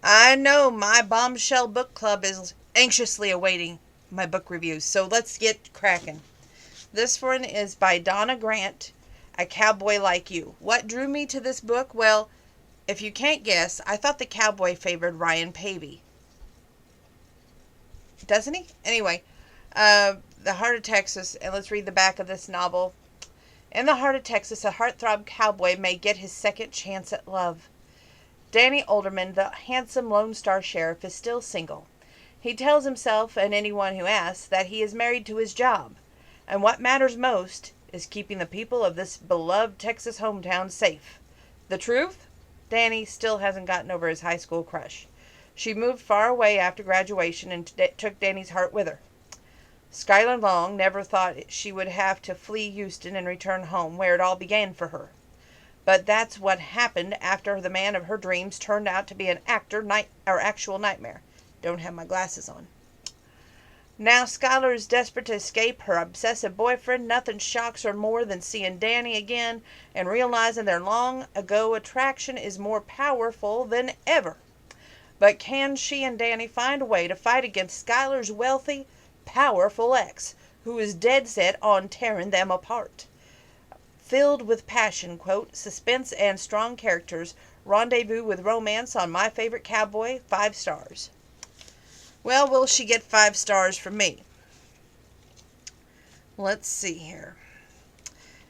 I know my bombshell book club is anxiously awaiting my book reviews, so let's get cracking. This one is by Donna Grant, A Cowboy Like You. What drew me to this book? Well, if you can't guess, I thought the cowboy favored Ryan Pavey. Doesn't he? Anyway, the heart of Texas, and let's read the back of this novel. In the heart of Texas, a heartthrob cowboy may get his second chance at love. Danny Olderman, the handsome Lone Star Sheriff, is still single. He tells himself, and anyone who asks, that he is married to his job. And what matters most is keeping the people of this beloved Texas hometown safe. The truth? Danny still hasn't gotten over his high school crush. She moved far away after graduation and took Danny's heart with her. Skylar Long never thought she would have to flee Houston and return home, where it all began for her. But that's what happened after the man of her dreams turned out to be an actual nightmare. Don't have my glasses on. Now Skylar is desperate to escape her obsessive boyfriend. Nothing shocks her more than seeing Danny again and realizing their long-ago attraction is more powerful than ever. But can she and Danny find a way to fight against Skylar's wealthy, powerful ex, who is dead set on tearing them apart? Filled with passion, quote, suspense, and strong characters, rendezvous with romance on My Favorite Cowboy, 5 stars. Well, will she get 5 stars from me? Let's see here.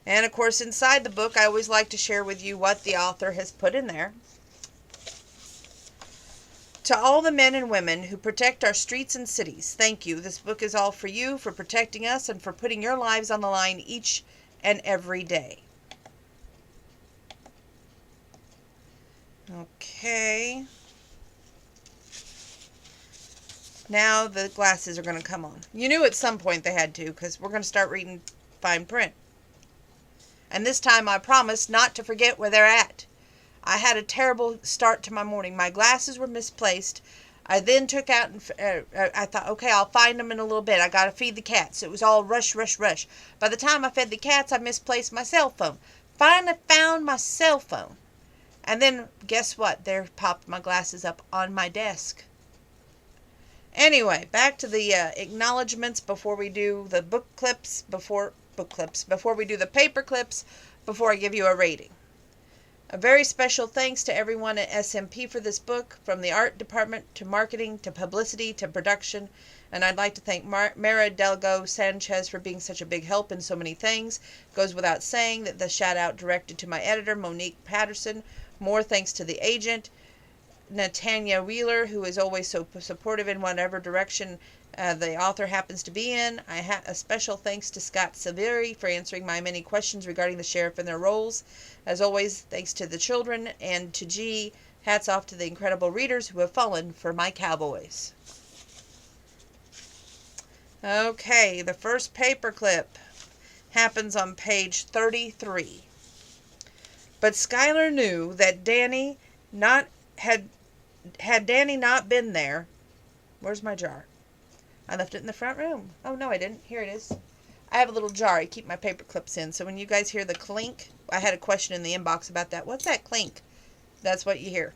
And of course, inside the book, I always like to share with you what the author has put in there. To all the men and women who protect our streets and cities, thank you. This book is all for you, for protecting us, and for putting your lives on the line each and every day. Okay. Now the glasses are going to come on. You knew at some point they had to, because we're going to start reading fine print. And this time I promise not to forget where they're at. I had a terrible start to my morning. My glasses were misplaced. I then took out and I thought, okay, I'll find them in a little bit. I got to feed the cats. It was all rush, rush, rush. By the time I fed the cats, I misplaced my cell phone. Finally found my cell phone. And then, guess what? There popped my glasses up on my desk. Anyway, back to the acknowledgments before we do the book clips, before we do the paper clips, before I give you a rating. A very special thanks to everyone at SMP for this book, from the art department to marketing to publicity to production. And I'd like to thank Mara Delgo Sanchez for being such a big help in so many things. Goes without saying that the shout out directed to my editor, Monique Patterson. More thanks to the agent, Natanya Wheeler, who is always so supportive in whatever direction the author happens to be in. A special thanks to Scott Severi for answering my many questions regarding the sheriff and their roles. As always, thanks to the children, and to G, hats off to the incredible readers who have fallen for my cowboys. Okay, the first paperclip happens on page 33. But Skylar knew that Danny had Danny not been there. Where's my jar? I left it in the front room. Oh, no, I didn't. Here it is. I have a little jar I keep my paper clips in, so when you guys hear the clink, I had a question in the inbox about that. What's that clink? That's what you hear.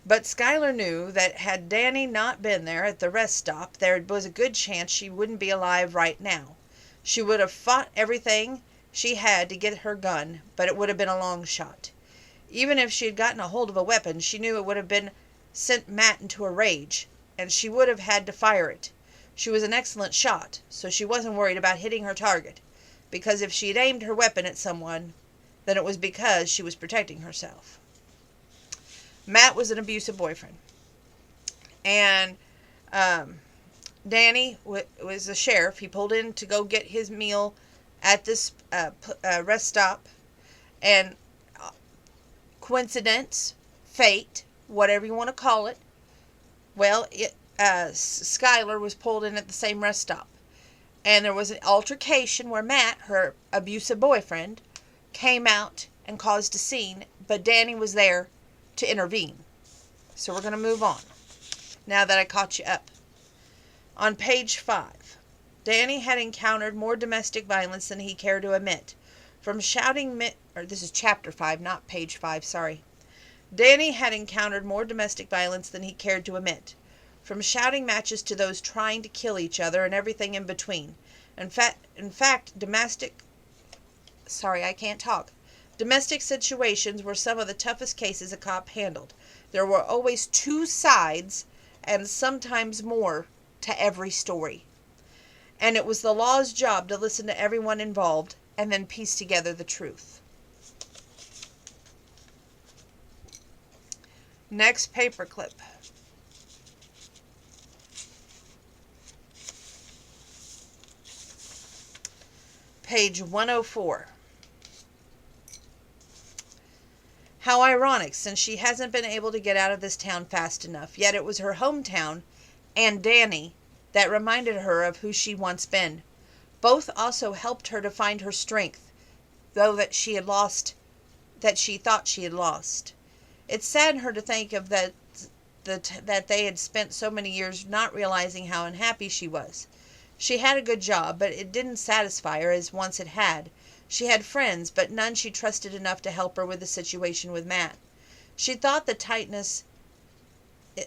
But Skylar knew that had Danny not been there at the rest stop, there was a good chance she wouldn't be alive right now. She would have fought everything she had to get her gun, but it would have been a long shot. Even if she had gotten a hold of a weapon, she knew it would have sent Matt into a rage, and she would have had to fire it. She was an excellent shot, so she wasn't worried about hitting her target, because if she had aimed her weapon at someone, then it was because she was protecting herself. Matt was an abusive boyfriend, and Danny was a sheriff. He pulled in to go get his meal at this rest stop, and coincidence, fate, whatever you want to call it, well, Skylar was pulled in at the same rest stop. And there was an altercation where Matt, her abusive boyfriend, came out and caused a scene, but Danny was there to intervene. So we're going to move on, now that I caught you up. On page 5, Danny had encountered more domestic violence than he cared to admit. From shouting, this is chapter 5, not page 5, sorry. Danny had encountered more domestic violence than he cared to admit, from shouting matches to those trying to kill each other and everything in between. In fact, Domestic situations were some of the toughest cases a cop handled. There were always two sides, and sometimes more, to every story. And it was the law's job to listen to everyone involved and then piece together the truth. Next paperclip. Page 104. How ironic, since she hasn't been able to get out of this town fast enough. Yet it was her hometown, and Danny, that reminded her of who she once been. Both also helped her to find her strength, though that she thought she had lost. It saddened her to think of that they had spent so many years not realizing how unhappy she was. She had a good job, but it didn't satisfy her as once it had. She had friends, but none she trusted enough to help her with the situation with Matt. She thought the tightness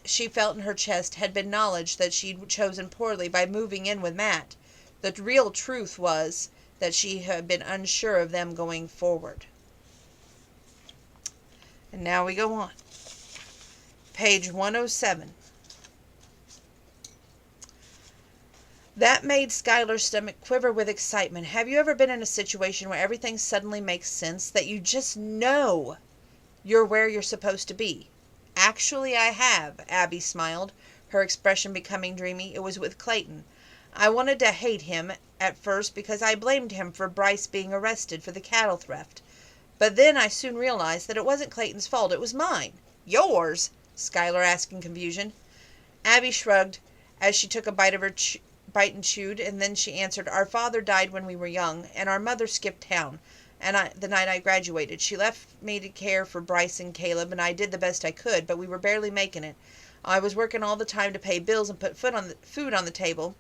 she felt in her chest had been knowledge that she'd chosen poorly by moving in with Matt. The real truth was that she had been unsure of them going forward. And now we go on. Page 107. That made Schuyler's stomach quiver with excitement. Have you ever been in a situation where everything suddenly makes sense, that you just know you're where you're supposed to be? Actually, I have, Abby smiled, her expression becoming dreamy. It was with Clayton. I wanted to hate him at first because I blamed him for Bryce being arrested for the cattle theft. But then I soon realized that it wasn't Clayton's fault, it was mine. Yours? Schuyler asked in confusion. Abby shrugged as she took a bite and chewed, and then she answered, Our father died when we were young, and our mother skipped town, the night I graduated. She left me to care for Bryce and Caleb, and I did the best I could, but we were barely making it. I was working all the time to pay bills and put food on the table.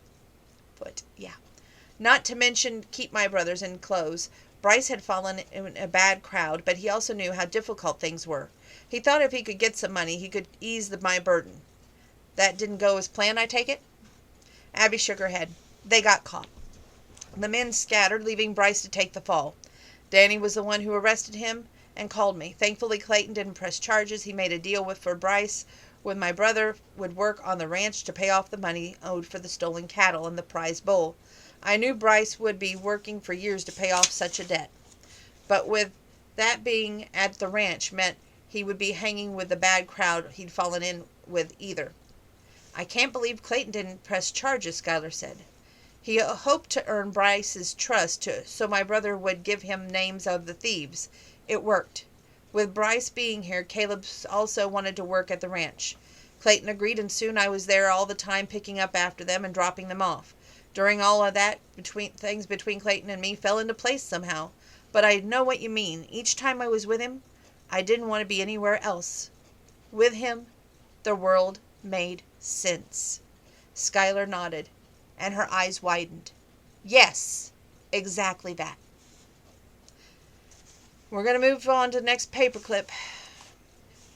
Not to mention keep my brothers in clothes. Bryce had fallen in a bad crowd, but he also knew how difficult things were. He thought if he could get some money, he could ease my burden. That didn't go as planned, I take it? Abby shook her head. They got caught. The men scattered, leaving Bryce to take the fall. Danny was the one who arrested him and called me. Thankfully, Clayton didn't press charges. He made a deal for Bryce when my brother would work on the ranch to pay off the money owed for the stolen cattle and the prize bull. I knew Bryce would be working for years to pay off such a debt. But with that being at the ranch meant he would be hanging with the bad crowd he'd fallen in with either. I can't believe Clayton didn't press charges, Schuyler said. He hoped to earn Bryce's trust so my brother would give him names of the thieves. It worked. With Bryce being here, Caleb also wanted to work at the ranch. Clayton agreed, and soon I was there all the time picking up after them and dropping them off. During all of that, things between Clayton and me fell into place somehow. But I know what you mean. Each time I was with him, I didn't want to be anywhere else. With him, the world made sense. Schuyler nodded, and her eyes widened. Yes, exactly that. We're going to move on to the next paperclip.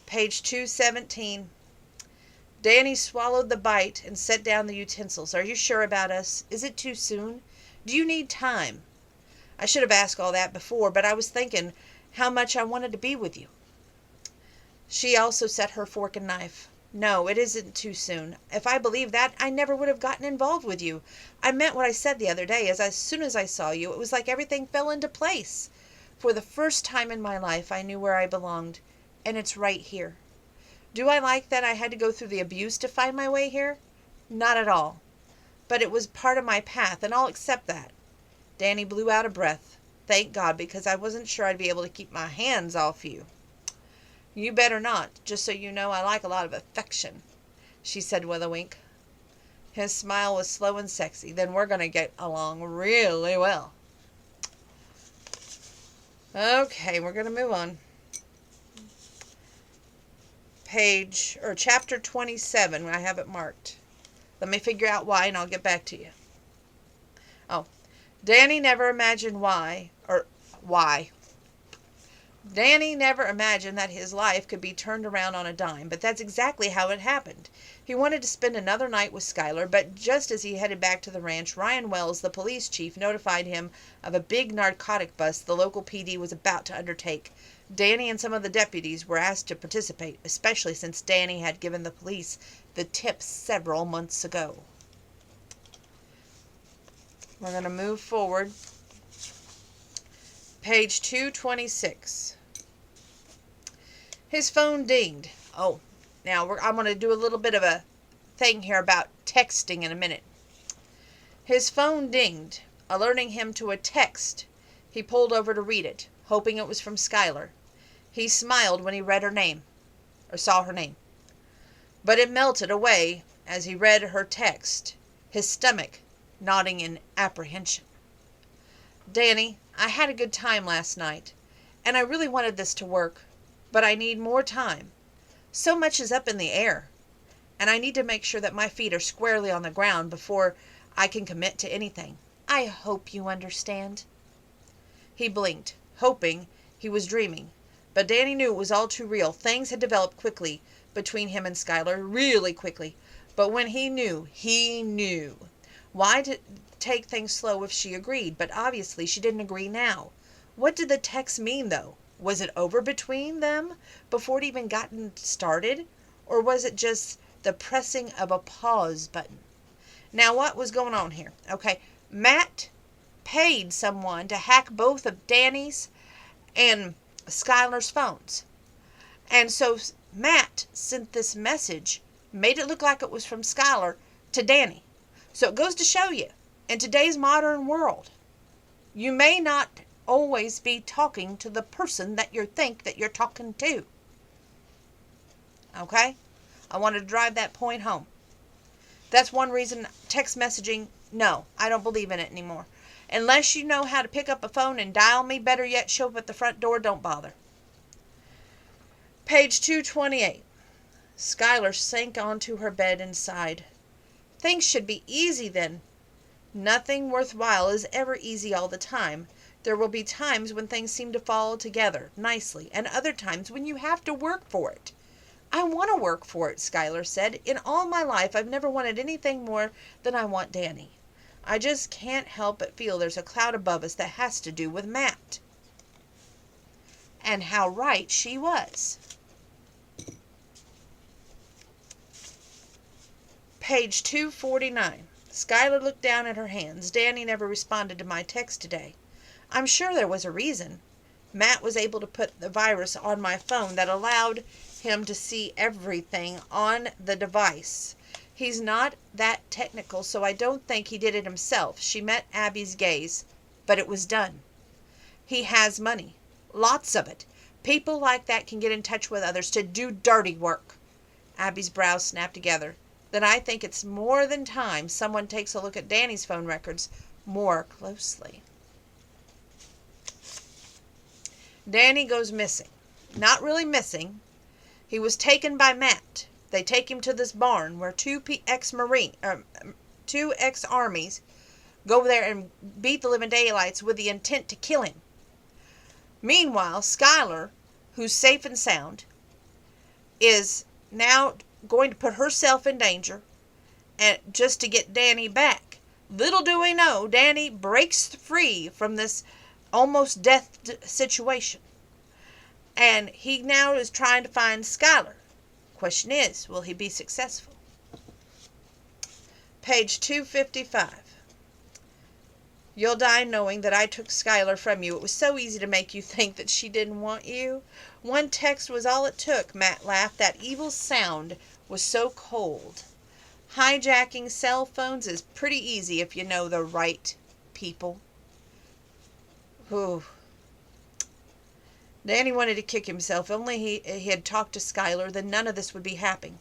Page 217. Danny swallowed the bite and set down the utensils. Are you sure about us? Is it too soon? Do you need time? I should have asked all that before, but I was thinking how much I wanted to be with you. She also set her fork and knife. No, it isn't too soon. If I believed that, I never would have gotten involved with you. I meant what I said the other day. As soon as I saw you, it was like everything fell into place. For the first time in my life, I knew where I belonged, and it's right here. Do I like that I had to go through the abuse to find my way here? Not at all. But it was part of my path, and I'll accept that. Danny blew out a breath. Thank God, because I wasn't sure I'd be able to keep my hands off you. You better not, just so you know I like a lot of affection, she said with a wink. His smile was slow and sexy. Then we're going to get along really well. Okay, we're going to move on. Chapter 27, I have it marked. Let me figure out why and I'll get back to you. Oh, Danny never imagined why. Danny never imagined that his life could be turned around on a dime, but that's exactly how it happened. He wanted to spend another night with Skylar, but just as he headed back to the ranch, Ryan Wells, the police chief, notified him of a big narcotic bust the local PD was about to undertake. Danny and some of the deputies were asked to participate, especially since Danny had given the police the tip several months ago. We're going to move forward. Page 226. His phone dinged. Oh, now I'm going to do a little bit of a thing here about texting in a minute. His phone dinged, alerting him to a text. He pulled over to read it, hoping it was from Skylar. He smiled when he read her name, or saw her name. But it melted away as he read her text, his stomach nodding in apprehension. Danny, I had a good time last night, and I really wanted this to work, but I need more time. So much is up in the air, and I need to make sure that my feet are squarely on the ground before I can commit to anything. I hope you understand. He blinked, hoping he was dreaming, but Danny knew it was all too real. Things had developed quickly between him and Skylar, really quickly, but when he knew, he knew. Why take things slow if she agreed? But obviously she didn't agree now. What did the text mean, though? Was it over between them before it even gotten started? Or was it just the pressing of a pause button? Now, what was going on here? Okay, Matt paid someone to hack both of Danny's and Skylar's phones. And so Matt sent this message, made it look like it was from Skylar to Danny. So it goes to show you, in today's modern world, you may not always be talking to the person that you think that you're talking to. Okay? I want to drive that point home. That's one reason text messaging, no, I don't believe in it anymore. Unless you know how to pick up a phone and dial me, better yet, show up at the front door, don't bother. Page 228. Skylar sank onto her bed and sighed. Things should be easy then. Nothing worthwhile is ever easy all the time. There will be times when things seem to fall together nicely, and other times when you have to work for it. I want to work for it, Skylar said. In all my life, I've never wanted anything more than I want Danny. I just can't help but feel there's a cloud above us that has to do with Matt. And how right she was. Page 249. Skylar looked down at her hands. Danny never responded to my text today. I'm sure there was a reason. Matt was able to put the virus on my phone that allowed him to see everything on the device. He's not that technical, so I don't think he did it himself. She met Abby's gaze, but it was done. He has money. Lots of it. People like that can get in touch with others to do dirty work. Abby's brows snapped together. Then I think it's more than time someone takes a look at Danny's phone records more closely. Danny goes missing. Not really missing. He was taken by Matt. They take him to this barn where two ex-armies go there and beat the living daylights with the intent to kill him. Meanwhile, Skylar, who's safe and sound, is now going to put herself in danger and just to get Danny back. Little do we know, Danny breaks free from this almost death situation. And he now is trying to find Skylar. Question is, will he be successful? Page 255. You'll die knowing that I took Skylar from you. It was so easy to make you think that she didn't want you. One text was all it took, Matt laughed. That evil sound was so cold. Hijacking cell phones is pretty easy if you know the right people. Ooh. Danny wanted to kick himself. If only he had talked to Skylar, then none of this would be happening.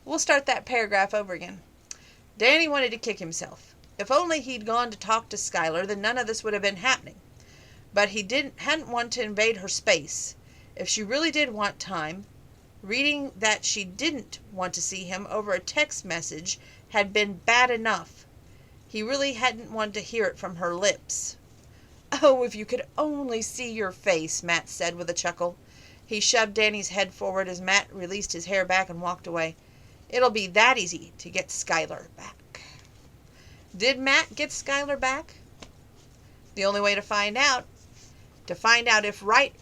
We'll start that paragraph over again. Danny wanted to kick himself. If only he'd gone to talk to Skylar, then none of this would have been happening. But he hadn't wanted to invade her space. If she really did want time, reading that she didn't want to see him over a text message had been bad enough. He really hadn't wanted to hear it from her lips. Oh, if you could only see your face, Matt said with a chuckle. He shoved Danny's head forward as Matt released his hair back and walked away. It'll be that easy to get Skylar back. Did Matt get Skylar back? The only way to find out if right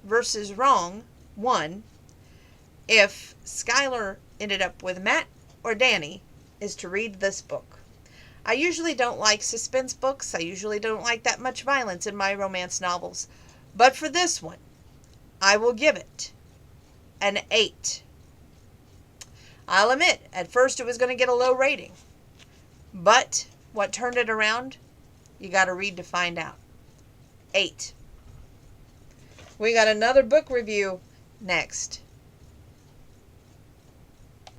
versus wrong won, if Skylar ended up with Matt or Danny, is to read this book. I usually don't like suspense books. I usually don't like that much violence in my romance novels. But for this one, I will give it an 8. I'll admit, at first it was going to get a low rating. But what turned it around? You got to read to find out. 8. We got another book review next.